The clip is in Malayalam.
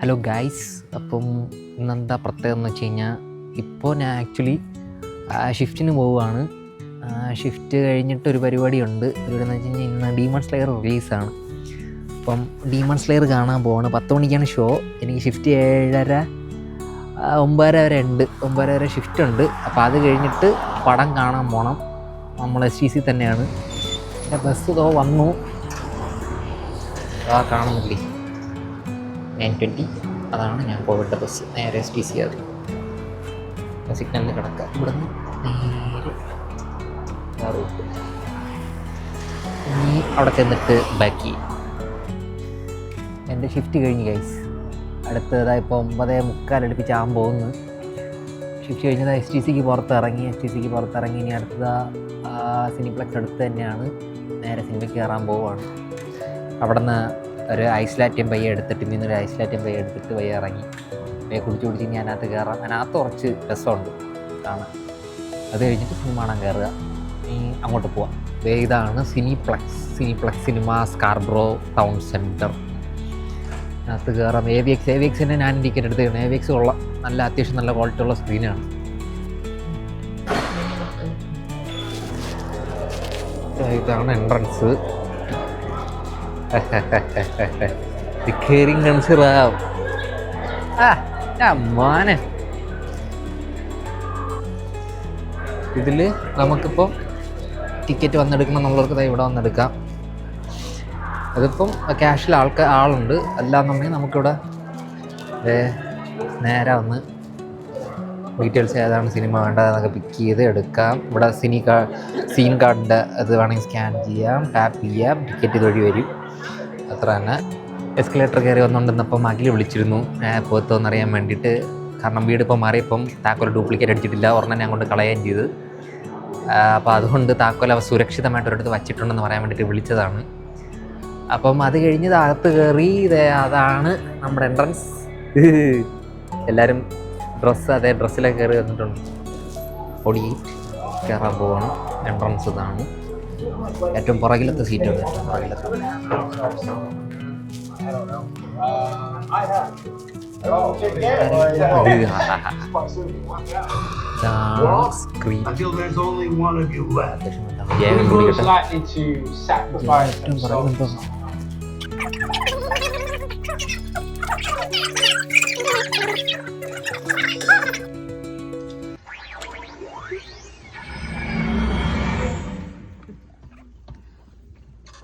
ഹലോ ഗായ്സ്, അപ്പം ഇന്നെന്താ പ്രത്യേകത എന്ന് വെച്ച് കഴിഞ്ഞാൽ ഇപ്പോൾ ഞാൻ ആക്ച്വലി ഷിഫ്റ്റിന് പോവുകയാണ്. ഷിഫ്റ്റ് കഴിഞ്ഞിട്ട് ഒരു പരിപാടിയുണ്ട്. പരിപാടി എന്ന് വെച്ച് കഴിഞ്ഞാൽ ഇന്ന് ഡീമൺ സ്ലെയർ റിലീസാണ്. അപ്പം ഡീമൺ സ്ലെയർ കാണാൻ പോവാണ്. 10 മണിക്കാണ് ഷോ. എനിക്ക് ഷിഫ്റ്റ് 7:30 9:30 വരെ ഉണ്ട്. 9:30 വരെ ഷിഫ്റ്റ് ഉണ്ട്. അപ്പോൾ അത് കഴിഞ്ഞിട്ട് പടം കാണാൻ പോകണം. നമ്മൾ STC തന്നെയാണ്. എൻ്റെ ബസ് ഇതോ വന്നു. കാണുന്നില്ലേ, 9:20. അതാണ് ഞാൻ പോവേണ്ട ബസ്. നേരെ STC. അത് സിഗ്നലിൽ കിടക്കാം. ഇവിടെ നിന്ന് നേരെ റൂട്ട്. ഇനി അവിടെ ചെന്നിട്ട് ബാക്ക് ചെയ്യും. എൻ്റെ ഷിഫ്റ്റ് കഴിഞ്ഞ് ഗൈസ്. അടുത്തതായി ഇപ്പോൾ 9:45 അടുപ്പിച്ചാകാൻ പോകുന്നു. ഷിഫ്റ്റ് കഴിഞ്ഞത് STCക്ക് പുറത്തിറങ്ങി. ഇനി അടുത്തത് സിനിപ്ലക്സ് അടുത്ത് തന്നെയാണ്. നേരെ സിനിമയ്ക്ക് കയറാൻ പോവുകയാണ്. അവിടെ നിന്ന് ഒരു ഐസ്ലാറ്റിയം പയ്യ എടുത്തിട്ട് ഇന്നൊരു ഐസ്ലാറ്റിയം പയ്യ എടുത്തിട്ട് പയ്യ ഇറങ്ങി കുടിച്ച് ഇനി അതിനകത്ത് കയറാം. അതിനകത്ത് കുറച്ച് രസമുണ്ട് കാണാൻ. അത് കഴിഞ്ഞിട്ട് സിനിമ കാണാൻ കയറുക. ഇനി അങ്ങോട്ട് പോവാം. ഇതാണ് Cineplex cinema, Scarborough town centre. അതിനകത്ത് കയറാം. AVXൻ്റെ ഞാൻ ടിക്കറ്റ് എടുത്തേക്കാണ്. AVX ഉള്ള അത്യാവശ്യം നല്ല ക്വാളിറ്റി ഉള്ള സ്ക്രീനാണ്. ഇതാണ് എൻട്രൻസ്. മോനെ, ഇതില് നമുക്കിപ്പോൾ ടിക്കറ്റ് വന്നെടുക്കണം എന്നുള്ളവർക്ക് ഇവിടെ വന്നെടുക്കാം. അതിപ്പം ക്യാഷിൽ ആളുണ്ട്. അല്ലാന്നുണ്ടെങ്കിൽ നമുക്കിവിടെ നേരെ വന്ന് ഡീറ്റെയിൽസ് ഏതാണ് സിനിമ വേണ്ടതെന്നൊക്കെ പിക്ക് ചെയ്ത് എടുക്കാം. ഇവിടെ സീൻ കാർഡിൻ്റെ അത് വേണമെങ്കിൽ സ്കാൻ ചെയ്യാം, ടാപ്പ് ചെയ്യാം. ടിക്കറ്റ് ഇതുവഴി വരും. അത്ര തന്നെ. എസ്കലേറ്റർ കയറി വന്നുകൊണ്ടിരുന്നപ്പം അഖിൽ വിളിച്ചിരുന്നു പോകത്തോന്നറിയാൻ വേണ്ടിയിട്ട്. കാരണം വീട് ഇപ്പോൾ മാറിയപ്പം താക്കോൽ ഡ്യൂപ്ലിക്കേറ്റ് അടിച്ചിട്ടില്ല. ഒരെണ്ണം ഞാൻ കൊണ്ട് കളയുകയും ചെയ്ത്. അപ്പോൾ അതുകൊണ്ട് താക്കോൽ അവ സുരക്ഷിതമായിട്ട് ഒരിടത്ത് വച്ചിട്ടുണ്ടെന്ന് പറയാൻ വേണ്ടിയിട്ട് വിളിച്ചതാണ്. അപ്പം അത് കഴിഞ്ഞ് അകത്ത് കയറി. അതാണ് നമ്മുടെ എൻട്രൻസ്. എല്ലാവരും അതേ ഡ്രസ്സിലൊക്കെ കയറി വന്നിട്ടുണ്ട്. 48 കയറാൻ പോവാണ്. എൻട്രൻസ് ഇതാണ്. ഏറ്റവും പുറകിലത്തെ സീറ്റാണ്. സ്ക്രീൻ ഏറ്റവും പുറകിലെന്തോ